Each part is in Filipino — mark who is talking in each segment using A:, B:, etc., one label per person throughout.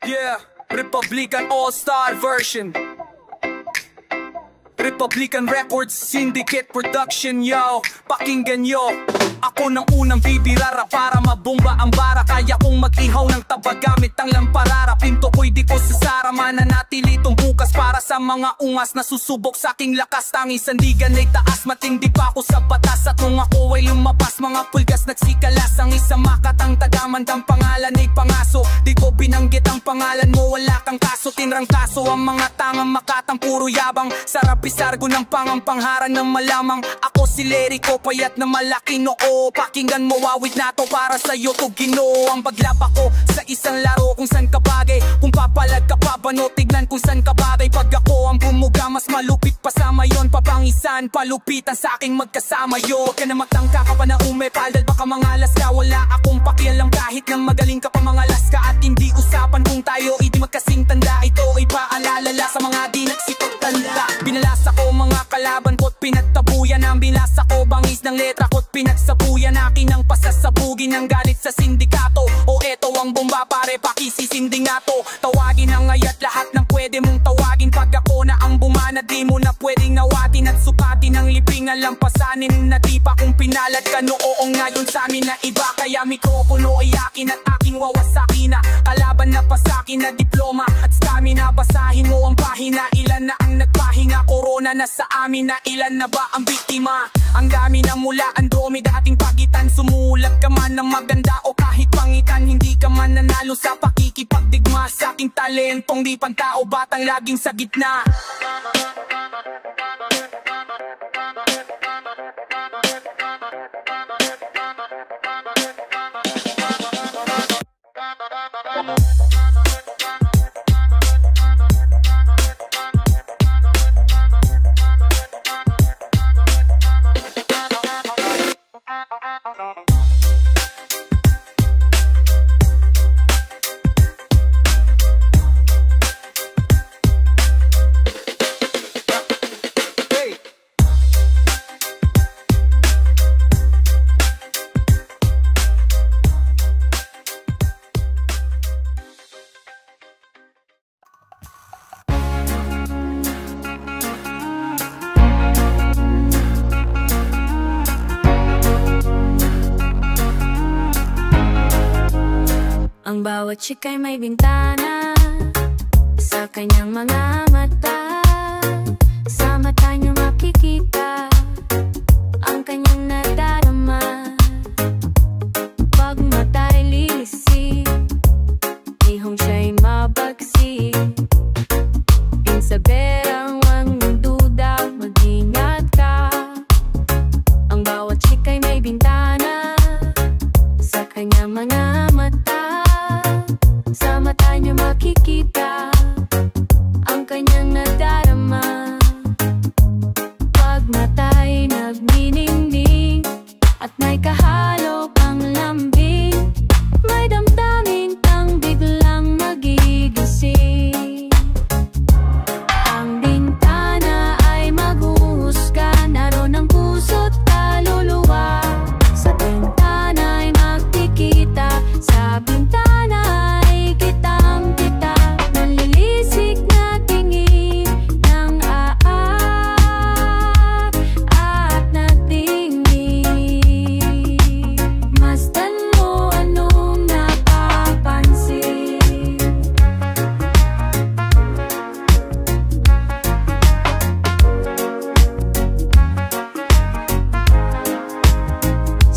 A: Yeah, Republican All-Star version. Republican Records Syndicate Production, yo. Pakinggan nyo. Ako ng unang bibirara para mabomba ang bara. Kaya kong mag-ihaw ng taba gamit ang lamparara. Pinto ko'y di ko sasara, mananatili itong bukas para sa mga ungas na susubok sa aking lakas. Tangi sandigan ay taas, matindi pa ako sa batas. At nung ako ay lumapas, mga pulgas nagsikalas. Ang isang makatang tagamandang pangalan ay pangaso. Di ko binanggit ang pangalan mo, wala kang kaso. Tinrang kaso ang mga tangang makatang puro yabang. Sarap isargo ng pangampangharan ng malamang. Ako si Lerico, payat na malaki noo. Pakinggan mo, awit na to para sa'yo to Ginoo. Ang paglapa ko sa isang laro kung saan ka bagay. Kung papalag ka pa ba no, tignan kung saan ka bagay. Pag ako ang bumuga, mas malupit pa sa mayon. Papangisan, palupitan sa aking magkasama yo. Huwag ka na magtangka ka pa na umepal, baka mangalas ka. Wala akong pakialam kahit nang magaling ka pa mangalas ka. At hindi usapan kung tayo hindi magkasing tanda. Ito ay paalala sa mga di nagsipagtanda. Binalasa ko mga kalaban ko't pinagtabuyan. Ang binasa ko bangis ng letra ko't pinagsabuyan. Akin ang pasasabugin ng galit sa sindikato. O eto ang bomba pare, pakisisinding nga to. Tawagin ang ngayat lahat ng pwede mong tawagin. Pag ako na ang bumana, di mo na pwedeng nawatin. At sukatin ang lipingan, lampasanin na di pa kung pinalad ka noong ngayon sa amin na iba. Kaya mikropono ay akin at aking wawasakin na kalaban na pasakin na diploma at stamina. Basahin mo ang pahina, ilan na ang nagpahinga. Corona na sa amin na ilan na ba ang biktima. Ang dami na mula Andromeda ating pagitan. Sumulat ka man ng maganda o kahit pangitan, hindi ka man nanalo sa pakikipagdigma. Sa aking talentong di pantao, batang laging sa gitna.
B: Ang bawat chika'y may bintana sa kanyang mga mata. Sa mata niya makikita ang kanyang nadarama. Pag mata'y lilisik, ihong siya'y mabagsik. Insaberang wang duda, mag-ingat ka. Ang bawat chika'y may bintana sa kanyang mga mata. Sa mata niya makikita ang kanyang nadarama. Pag mata'y nagniningning at may kahalo pang lambing, may damdamin kang biglang magigising. Ang bintana ay maghuhusga, naroon ang puso't kaluluwa. Sa bintana ay magkikita, sa bintana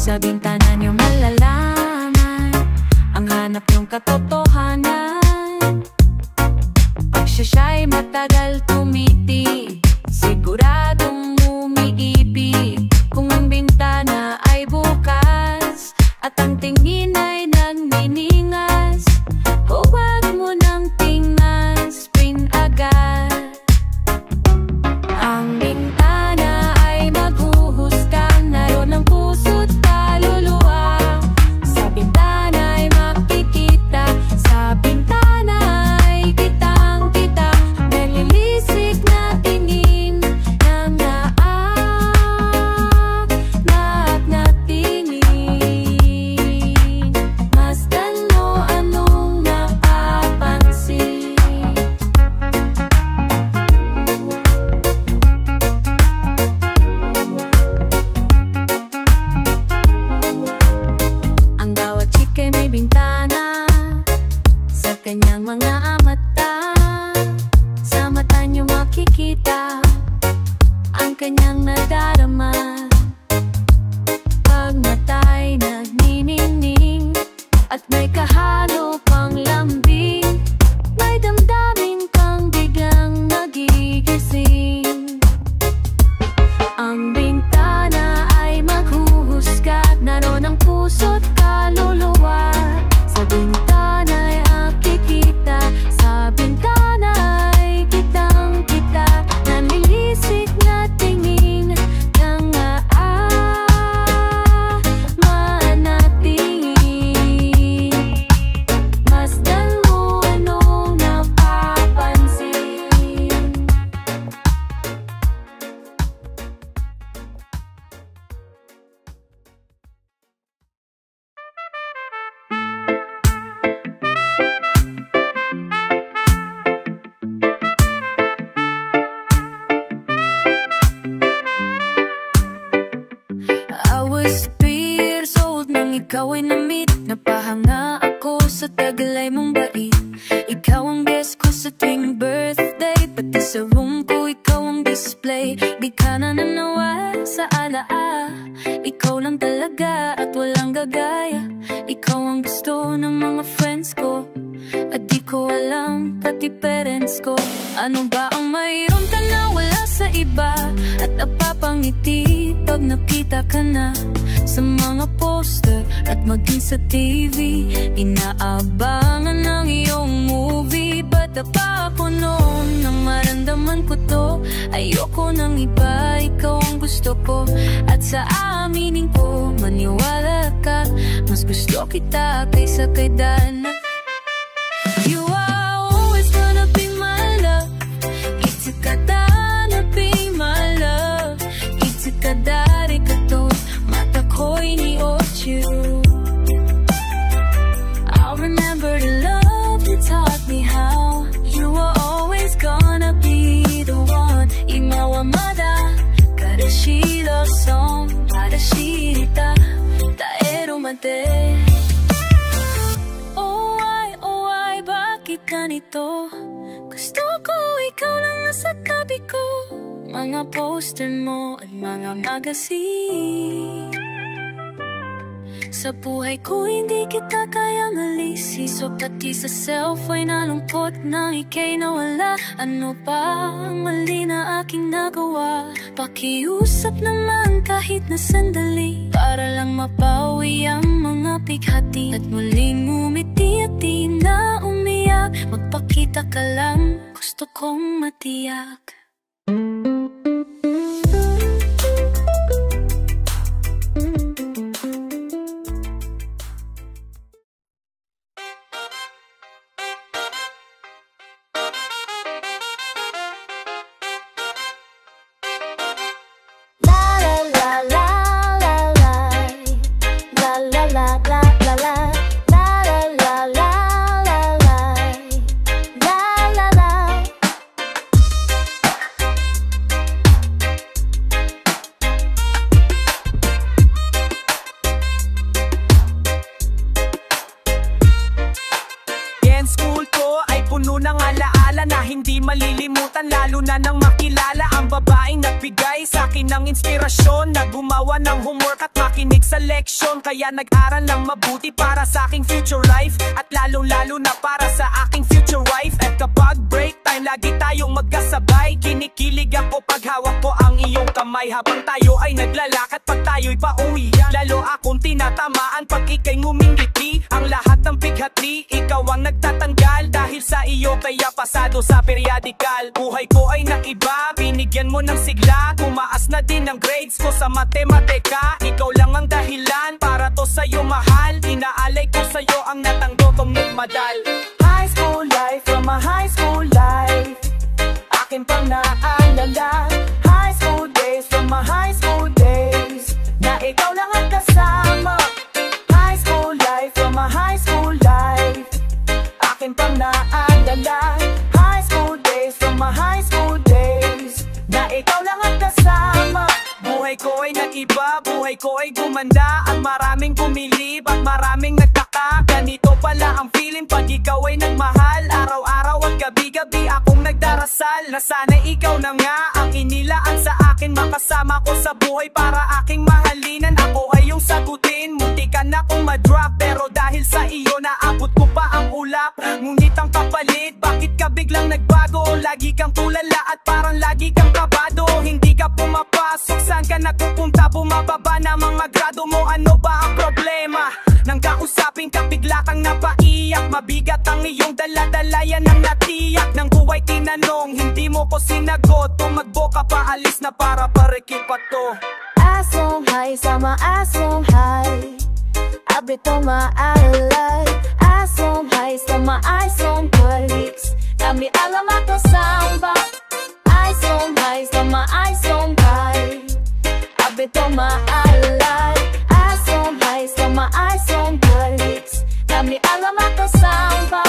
B: sa bintana niyo malalaman ang hanap niyong katotohanan. Pag siya'y matagal tumiti, siguradong umiibig. Kung ang bintana ay bukas at ang tingin ay nagniningas, huwag mo nang tingas pin agad. Ang bintana ay maghuhusga, naroon ang puso't kaluluwa. Sa bintana ay makikita, sa bintana ay kitang-kita. Nalilisik na tingin ng mga mata. Sa mata niyo makikita ang kanyang nadarama. Pag mata'y nagniningning at may kahalo pang lambing, may damdamin kang biglang nagigising. Ang bintana ay maghuhusga, naroon ang puso't kaluluwa. Sa bintana ay nakikita, sa bintana ay kitang-kita. Nanilisik na tingin ng manatingin. Masdan mo anong napapansin. I was 3 years old nang ikaw ay na-meet. Napahanga ako sa tagalay mong bait. Ikaw ang guest ko sa tuwing birthday, pati sa room ko ikaw ang display. Di ka na nawala sa alaa, ikaw lang talaga at walang gagaya. Ikaw ang gusto ng mga friends ko, at di ko alam pati parents ko. Ano ba ang mayroon ka na wala sa iba, at napapangiti pag nakita ka na sa mga poster at maging sa TV. Inaabangan ng iyong movie. Bata pa ako noon nang maramdaman ko to. Ayoko ng iba, ikaw ang gusto ko. At sa aminin ko, maniwala ka, mas gusto kita kaysa kay Dana. You are always gonna be my love. Itsikadana be my love. Itsikadari ka to, mata ko'y ni-ochu. I'll remember the love you taught me how. You are always gonna be the one. Imawamada, karashi love song, arashita, taero mate. Oh ay, bakit ganito? Gusto ko ikaw lang nasa tabi ko. Mga poster mo at mga magazine. Sa buhay ko hindi kita kayang alisi. So pati sa self ay nalungkot na ika'y nawala. Ano pa ang mali na aking nagawa? Pakiusap naman kahit na sandali, para lang mapawi ang mga pighati. At muling umiti at di na umiyak. Magpakita ka lang, gusto kong matiyak.
A: Malilimutan lalo na nang makilala ang babaeng nagbigay sa akin ng inspirasyon, na gumawa ng homework at makinig sa leksyon. Kaya nag-aral ng mabuti para sa aking future life, at lalong-lalo na para sa aking future wife. At kapag break time, lagi tayong magkasabay. Kinikilig ako pag hawak ko ang iyong kamay, habang tayo ay naglalakad pag tayo'y pauwi. Lalo akong tinatamaan pag ika'y ngumingiti. Ang lahat ng bighati, ikaw ang nagtatanggal. Dahil sa iyo kaya pasado sa periodikal. Buhay ko ay naiba, binigyan mo ng sigla. Tumaas na din ang grades ko sa matematika. Ikaw lang ang dahilan para to sa'yo mahal. Inaalay ko sa'yo ang natanggo kong nagmadal. High school life, from a high school life, akin pang naalala. High school days, from a high school days, na ikaw lang ang kasama. High school life, from a high school life, akin pang naalala. High school days, from a high school days, na ikaw lang ang kasama. Buhay ko ay nag-iba, buhay ko ay gumanda. At maraming pumilib at maraming nagtaka. Ganito pala ang feel sisilin pag ikaw ay nagmahal. Araw-araw at gabi-gabi akong nagdarasal na sana ikaw na nga ang inilaan sa akin. Makasama ko sa buhay para aking mahalinan. Ako ay iyong sagutin, muntikan akong madrop, pero dahil sa iyo naabot ko pa ang ulap. Ngunit ang kapalit, bakit ka biglang nagbago? Lagi kang tulala at parang lagi kang kabado. Hindi ka pumapasok, saan ka nagpupunta? Bumababa na mga grado mo, ano ba ang problema? Nang kausapin ka bigla kang napaiyak. Mabigat ang iyong dala-dala, yan ang natiyak. Nang buhay tinanong, hindi mo ko sinagot. Tumakbo ka pa, alis na para parikip pa to.
B: Asonghay sama asonghay, abito maalay. Asonghay sama asonghay, kami alam ato samba. Asonghay sama asonghay, abito maalay. Asonghay sama asonghay, kami alam ato samba.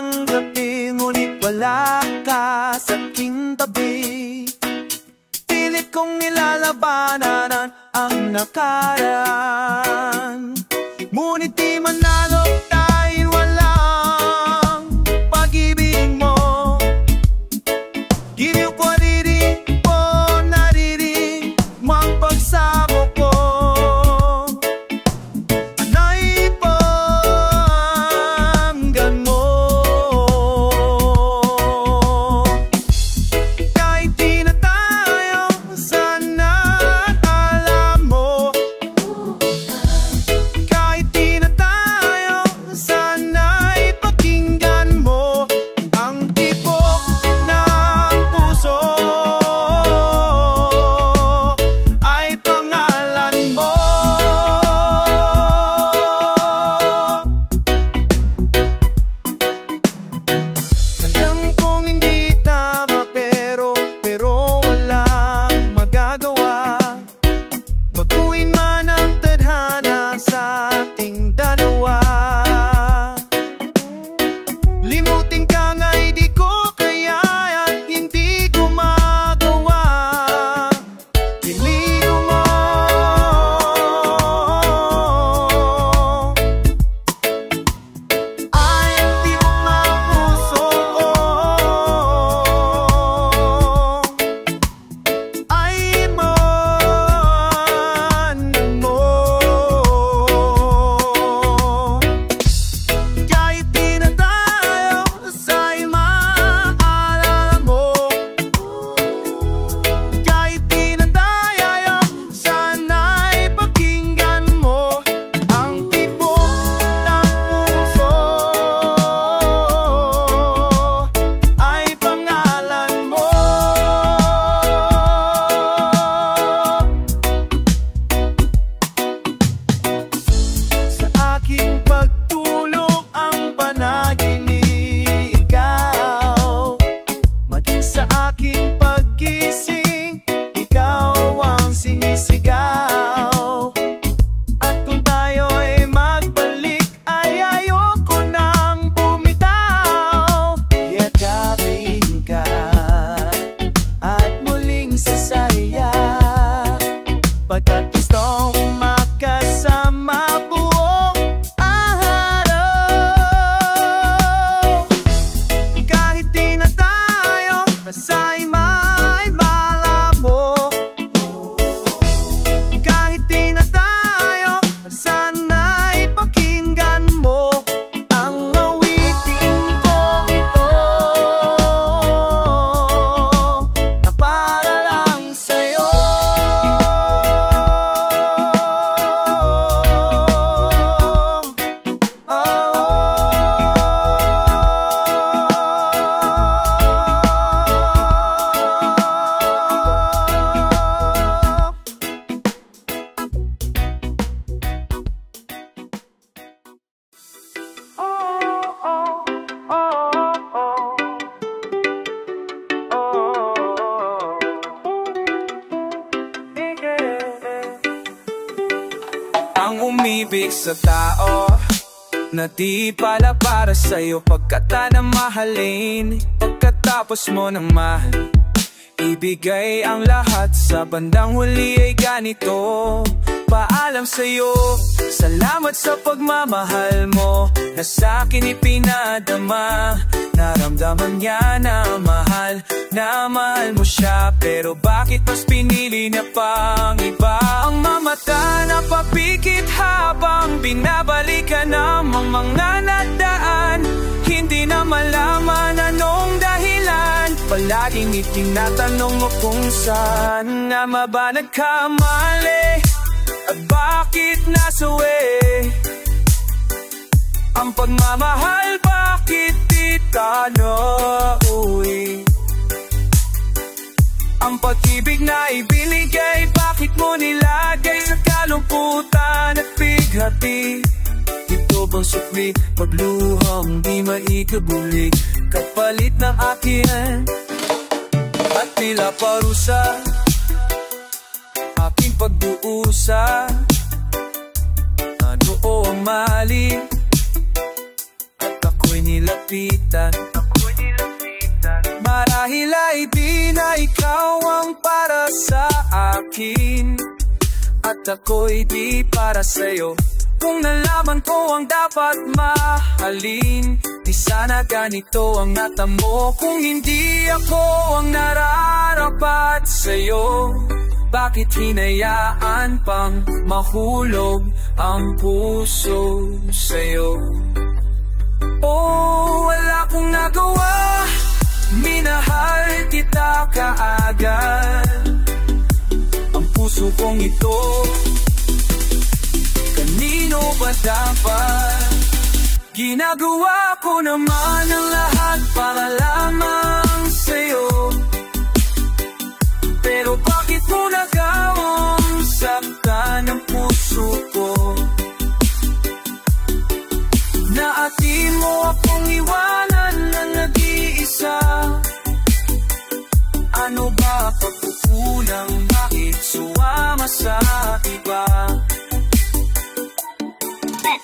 A: Ang gabi, ngunit wala ka sa aking tabi. Pilit kong nilalabanan ang nakaraan, ngunit di manalo dahil walang pag-ibig mo. Giliw ko diri po, nariri mang pagsabok ko. kang umibig sa tao na di pala para sa'yo, pagkata na mahalin. Pagkatapos mo ng mahal, ibigay ang lahat, sa bandang huli ay ganito. Paalam sa'yo, salamat sa pagmamahal mo, na sa'kin ipinadama. Naramdaman niya na mahal mo siya, pero bakit mas pinili na pang iba? Ang mamata na papikit habang binabalikan ang mga nadaan, hindi na malaman anong dahilan. Palaging itinatanong mo kung saan nga ba nagkamali, at bakit nasuwi ang pagmamahal, bakit di nauwi? Ang pag-ibig na ibinigay, bakit mo nilagay sa kalungkutan at bighati? Ito bang sukli, pagluhang di maikabulig, kapalit ng akin at tila parusa, aking pagduusa? Ano o ang mali? At ako'y nilapitan. Marahil ay di na ikaw ang para sa akin, at ako'y di para sa'yo. Kung nalaman ko ang dapat mahalin, di sana ganito ang natamo. Kung hindi ako ang nararapat sa'yo, bakit hinayaan pang mahulog ang puso sa'yo? Oh, wala kong nagawa, minahal kita kaagad. Ang puso kong ito, kanino ba dapat? Ginagawa ko naman ang lahat para lamang sa'yo, pero bakit mo nagawang saktan ang puso ko? Naatin mo akong iwanan na nag-iisa. Ano ba pagkukulang, bakit sumama sa iba?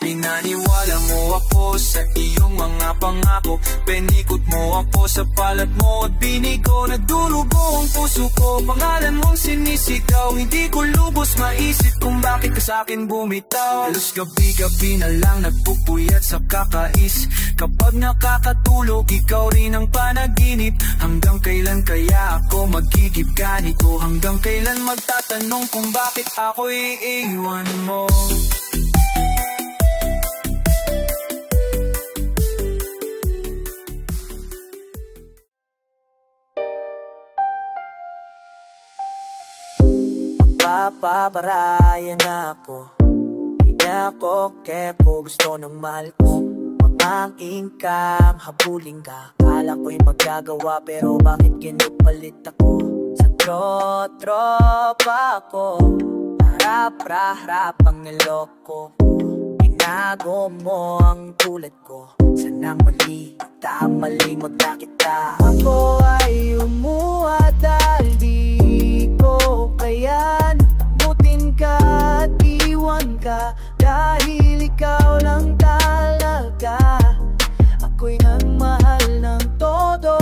A: Pinaniwala mo ako sa iyong mga pangako, pinikot mo ako sa palat mo at binigo. Nagdurugo ang puso ko, pangalan mong sinisigaw. Hindi ko lubos maisip kung bakit ka sa'kin bumitaw. Halos gabi-gabi na lang nagpupuyat sa kakais. Kapag nakakatulog, ikaw rin ang panaginip. Hanggang kailan kaya ako magigib ganito? Hanggang kailan magtatanong kung bakit ako iiwan mo?
C: Papabarayan ako, di na ako kepo, gusto ng mahal ko. Mamangking ka, habulin ka, kala ko'y magagawa, pero bakit ginupalit ako? Sa tropa ko, harap-harap ang niloko. Tinago mo ang tulad ko, sanang mali, mali mo na kita. Ako ay umuha dahil di ko kayan, tamutin ka at iwan ka, dahil ikaw lang talaga. Ako'y nagmahal ng todo,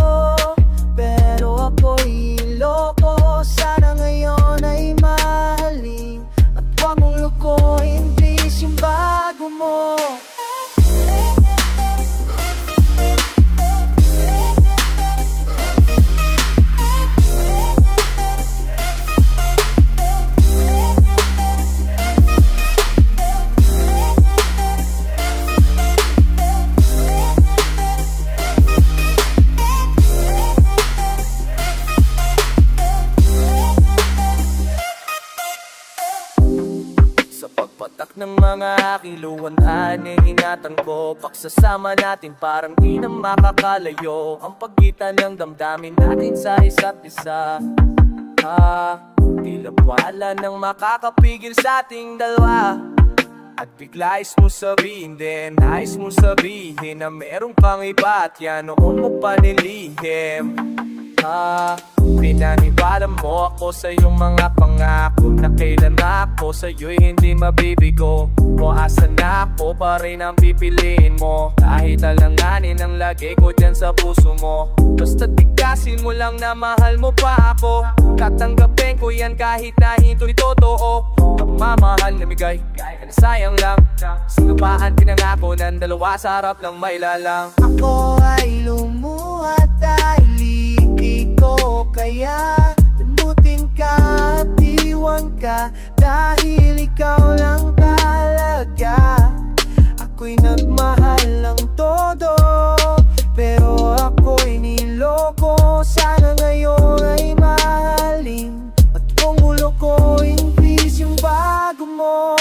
C: pero ako'y loko. Sana ngayon ay mahalin, at huwag mong lukuhin please yung bago mo. Ng mga kiluan ani ingatan ko, pagsasama natin parang di na makakalayo. Ang pagitan ng damdamin natin sa isa't isa, tila wala nang makakapigil sa ating dalawa. At bigla is mo sabihin din, nais mo sabihin na meron pang iba, at yan noon mo pa nilihim. Pinaniwala mo ako sa iyong mga pangako na kailan ako sa iyo'y hindi mabibigo. O asa na ako pa rin ang pipiliin mo, kahit alanganin ang lagay ko dyan sa puso mo. Basta tigasin mo lang na mahal mo pa ako, tatanggapin ko yan kahit na hindi totoo. Pagmamahal na bigay, sayang lang, sinupaan pinangako ng dalawa sa harap ng mailalang.
D: Ako ay lumuhat dahil hindi ko kaya lambutin ka at iwan ka, dahil ikaw lang talaga. Ako'y nagmahal ng todo, pero ako'y niloko. Sana ngayon ay mahalin at kung ulo ko increase yung bago mo.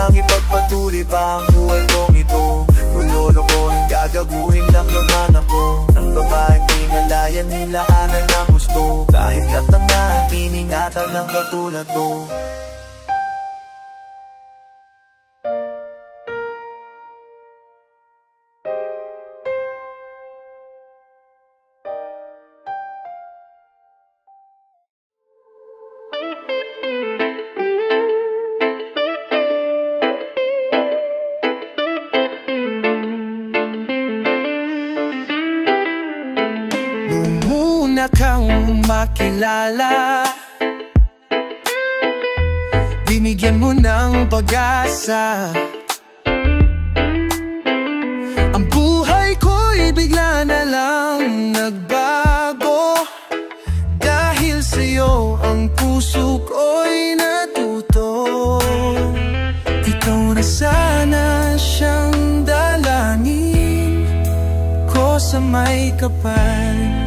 C: Ipagpatuloy pa ang buhay kong ito, tulolo ko ang gagaguhin lang naman ako. Ang babaeng pinalayan nilahanan ng gusto, kahit katangahan piningatan ng katulad mo.
D: Kang makilala, binigyan mo ng pag-asa. Ang buhay ko'y bigla na lang nagbago, dahil sa'yo ang puso ko'y natuto. Ikaw na sana siyang dalangin ko sa may kapal.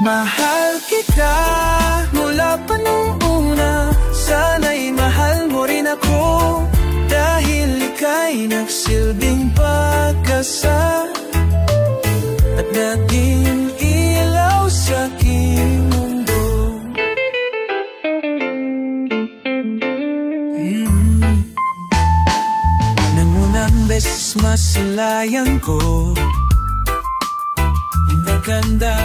D: Mahal kita mula pa nung una, sana'y mahal mo rin ako, dahil ika'y nagsilbing pag-asa at naging ilaw sa aking mundo. Nang unang beses masalayan ko, maganda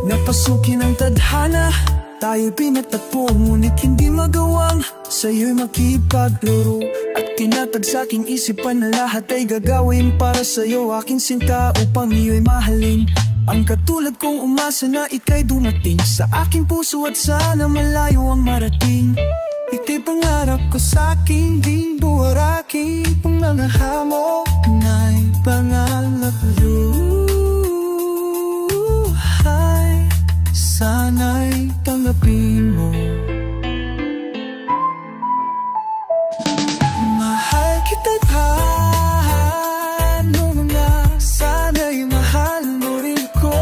D: napasukin ang tadhana, tayo'y pinagtagpo, ngunit hindi magawang sa'yo'y makipaglaro. At tinatag sa'king isipan na lahat ay gagawin para sa'yo, aking sinta, upang iyo'y mahalin. Ang katulad kong umasa na ika'y dumating sa aking puso, at sana malayo ang marating. Ika'y pangarap ko sa'king dindo, at aking mga hamon na'y pangarap sana'y tanggapin mo. Mahal kita't ano na, sana'y mahal mo rin ko,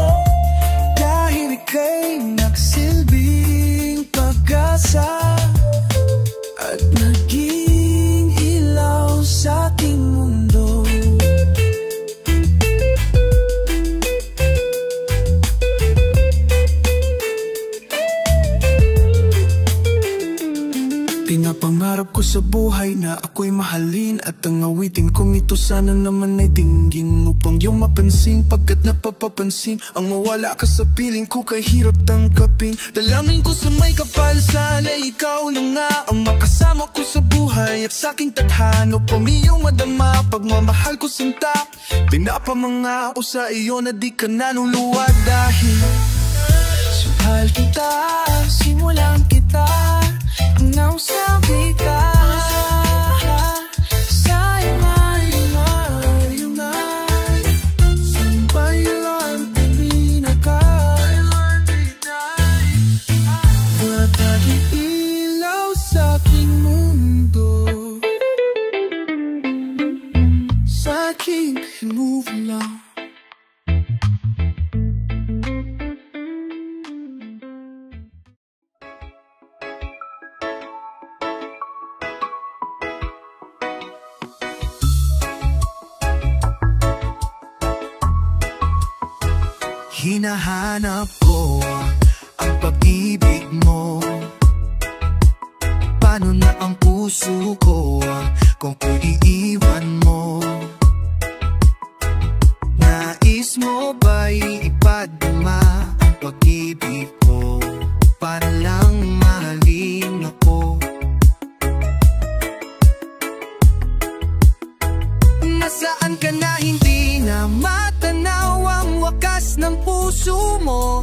D: dahil ika'y nagsilbing pag-asa at naging ilaw sa aking mundo. Pinapangarap ko sa buhay na ako'y mahalin, at ang awitin kong ito sana naman ay tinggin upang iyong mapansin, pagkat napapapansin ang mawala ka sa piling ko, kay hirap tangkapin. Dalangin ko sa may kapal, sana ikaw lang nga ang makasama ko sa buhay at sa aking tadhana, upang iyong madama pagmamahal ko sinta. Pinapamangako sa iyo na di ka nanuluwa, dahil mahal kita, simulan kita, nausabi ka. Sa'yo ay mayunay, sambayan pinakay, batagi ilaw sa aking mundo, sa aking move lang. Hinahanap ko ang pag-ibig mo. Paano na ang puso ko kung iiwan mo? Nais mo ba'y ipadama ang pag-ibig ko para lang mahalin ako? Nasaan ka na, hindi na matanaw ang wakas ng puso mo?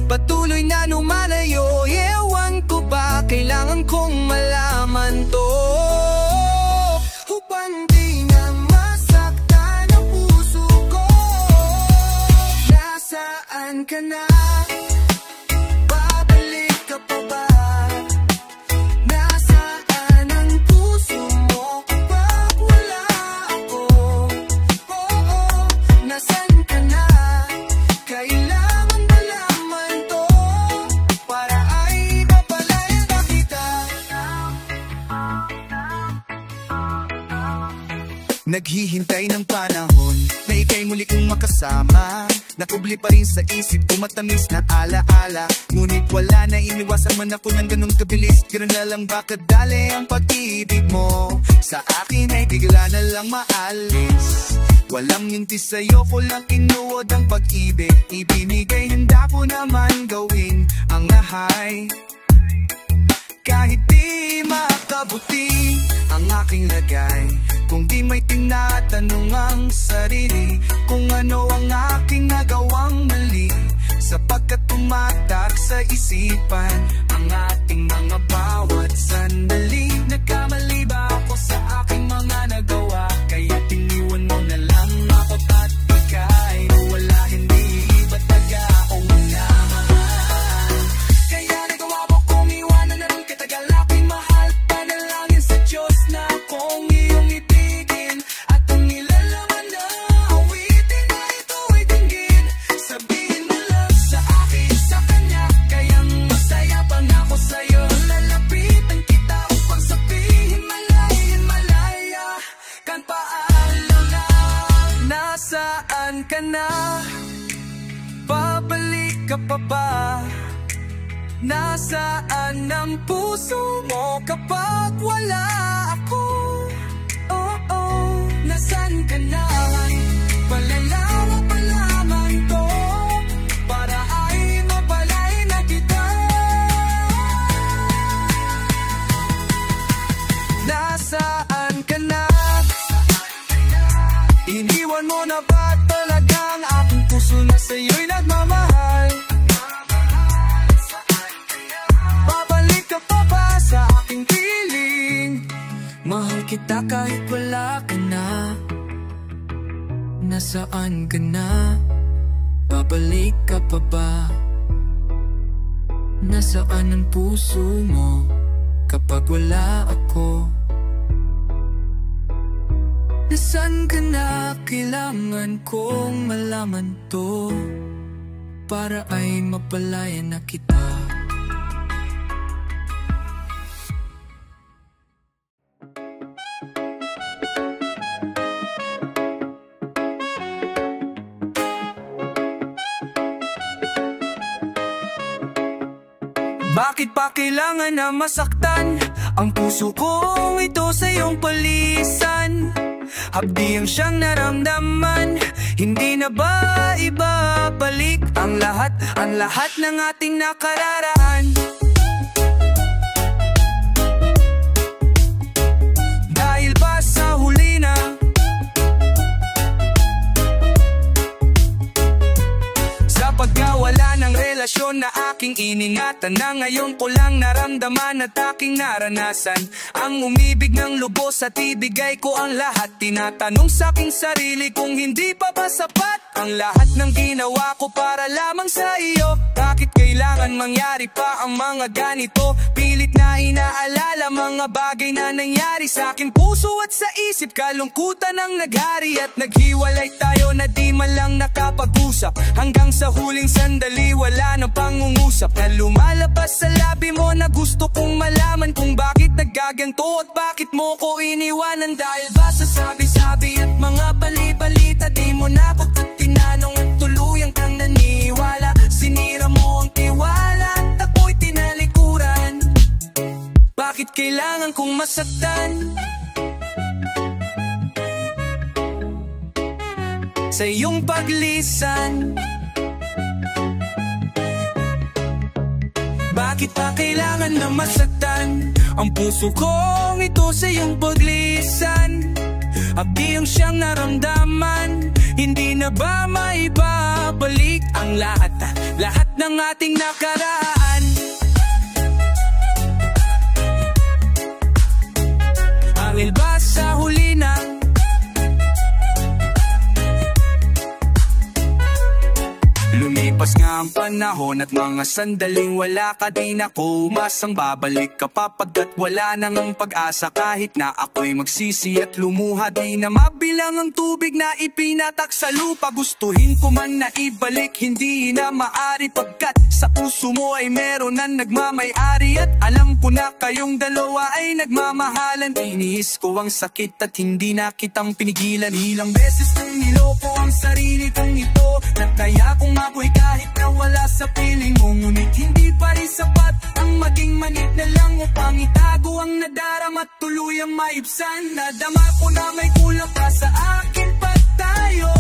D: Patuloy na lumalayo, ewan ko ba, kailangan kong malaman to upang di na masaktan ang puso ko. Nasaan ka na? Babalik ka pa ba? Nasaan ang puso mo kapag wala ako? Oo, nasaan ka na? Kailangan malaman to para ay mapalaya na kita. Naghihintay ng panahon na ika'y muli kong makasama. Nakubli pa rin sa isip ko matamis na alaala. Ngunit wala na, iniwasan man ako ng ganun kabilis. Gano'n na lang ba kadali ang pag-ibig mo? Sa akin ay bigla na lang maalis. Walang yunti sa'yo ko lang inuod ang pag-ibig. Ibinigay, handa ko naman gawin ang lahay. Kahit di makabuti ang aking lagay, kung di may tinatanong ang sarili kung ano ang aking nagawang mali, sapagkat tumatak sa isipan ang ating mga bawat sandali. Nagkamali ba ako sa aking mga nagawa? Kaya tiniwan mo na lang ako at ika'y wala, hindi iba taga akong minamahal. Kaya nagawa mo kong iwanan na rin katagal ako'y mahal. Panalangin sa Diyos na akong iyong itigin at ang nilalaman na awitin na ito ay dinggin. Sabihin mo lang sa akin, sa kanya, kayang masaya pa nga ako sa'yo. Lalapitan kita upang sabihin malaya kan paalam na. Nasaan ka na? Babalik ka pa ba? Nasaan ang puso mo kapag wala ako? Oo, nasaan ka na? Palalawa pa lamang to para ay mapalay na kita. Nasaan ka na? Iniwan mo na ba talagang aking puso na sa'yo'y nagmamahal? Babalik ka pa ba sa aking piling? Mahal kita kahit wala ka na. Nasaan ka na? Babalik ka pa ba? Nasaan ang puso mo kapag wala ako? Nasaan ka na? Kailangan kong malaman to para ay mapalaya na kita. Bakit pa kailangan na masaktan ang puso kong ito sa iyong palisan? Habdi ang siyang naramdaman, hindi na ba ibabalik ang lahat ng ating nakararaan? Dahil ba sa huli na sa pagkawala ng relasyon na aking iningatan, na ngayon ko lang naramdaman at aking naranasan ang umibig ng lubos at ibigay ko ang lahat. Tinatanong sa aking sarili kung hindi pa ba sapat ang lahat ng ginawa ko para lamang sa iyo. Bakit kailangan mangyari pa ang mga ganito? Pilit na inaalala mga bagay na nangyari sa aking puso at sa isip. Kalungkutan ang naghari at naghiwalay tayo na di man lang nakapag-usap. Hanggang sa huling sandali wala nang pangungusap, na lumalabas sa labi mo na gusto kong malaman kung bakit naggaganto at bakit mo ko iniwanan. Dahil ba sa sabi-sabi at mga bali-balita, di mo na ako tinanong at tuluyang kang naniya.
A: kong masaktan sa iyong paglisan. Bakit pa kailangan na masaktan ang puso kong ito sa iyong paglisan? Abdi ang siyang naramdaman, hindi na ba maibabalik ang lahat ng ating nakaraan? Angel ba sa huli na lumipas nga ang panahon at mga sandaling wala ka din ako umasang babalik ka pa pagkat wala nang ang pag-asa. Kahit na ako'y magsisi at lumuha, di na mabilang ang tubig na ipinatak sa lupa. Gustuhin ko man na ibalik, hindi na maari pagkat sa puso mo ay meron na nagmamay-ari. At alam ko na kayong dalawa ay nagmamahalan. Iniis ko ang sakit at hindi na kitang pinigilan. Ilang beses nang niloko ang sarili kong ito, nataya kong ako'y kahit na wala sa piling mo. Ngunit hindi pa rin sapat ang maging manit na lang upang itago ang nadarama at tuluyang maibsan. Nadama ko na may kulang pa sa akin pag tayo